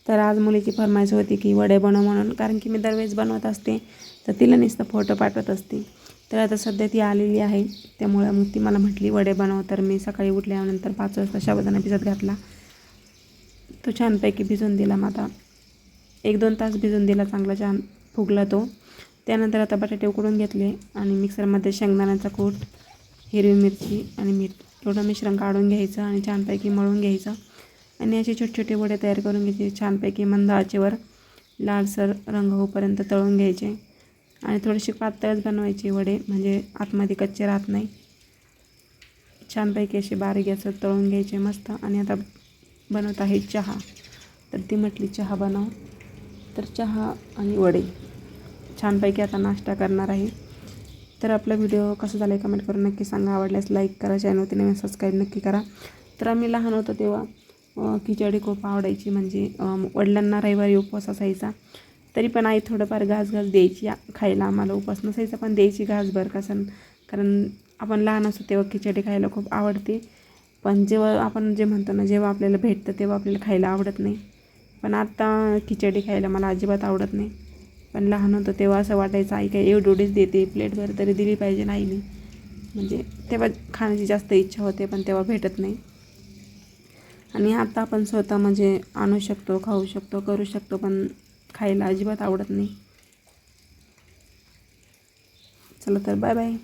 तर आज मुलीची फरमाईश होती की वडे बनव म्हणून, कारण की मी दरवेळेस बनवत असते तर तिला नुसतं फोटो पाठवत असते. तर आता सध्या ती आलेली आहे, त्यामुळं मग ती मला म्हटली वडे बनव. तर मी सकाळी उठल्यानंतर 5 वाजता साबुदाणा भिजत घातला. तो छानपैकी भिजून दिला. मग आता 1-2 तास भिजून दिला, चांगला छान फुगला तो. त्यानंतर आता बटाटे उकडून घेतले आणि मिक्सरमध्ये शेंगदाण्याचा कूट, हिरवी मिरची आणि मीठ एवढं मिश्रण काढून घ्यायचं आणि छानपैकी मळून घ्यायचं आणि असे छोटे छोटे वडे तयार करून घ्यायचे. छानपैकी मंद आचेवर लालसर रंग होईपर्यंत तळून घ्यायचे आणि थोडेसे पातळच बनवायचे वडे, म्हणजे आतमध्ये कच्चे राहत नाही. छानपैकी असे बारीक गॅसवर तळून घ्यायचे मस्त. आणि आता बनवत आहे चहा. तर ती म्हटली चहा बनव, तर चहा आणि वडे छानपैकी आता नाश्ता करणार आहे. तर आपला व्हिडिओ कसा झाला आहे कमेंट करून नक्की सांगा. आवडल्यास लाईक करा, चॅनलवरती नवीन सबस्क्राईब नक्की करा. तर आम्ही लहान होतो तेव्हा खिचडी खूप आवडायची, म्हणजे वडिलांना रविवारी उपवास असायचा, तरी पण आई थोडंफार घास द्यायची खायला. आम्हाला उपवास नसायचा पण द्यायची घासभर कसं, कारण आपण लहान असतो तेव्हा खिचडी खायला खूप आवडते. पण जेव्हा आपण जे म्हणतो ना, जेव्हा आपल्याला भेटतं तेव्हा आपल्याला खायला आवडत नाही. पण आता खिचडी खायला मला अजिबात आवडत नाही. पण लहान होतं तेव्हा असं वाटायचं आई काय एवढीच देते, प्लेटभर तरी दिली पाहिजे आईने, म्हणजे तेव्हा खाण्याची जास्त इच्छा होते पण तेव्हा भेटत नाही. आणि आता आपण स्वतः म्हणजे आणू शकतो, खाऊ शकतो, करू शकतो, पण खायला अजिबात आवडत नाही. चला तर बाय बाय.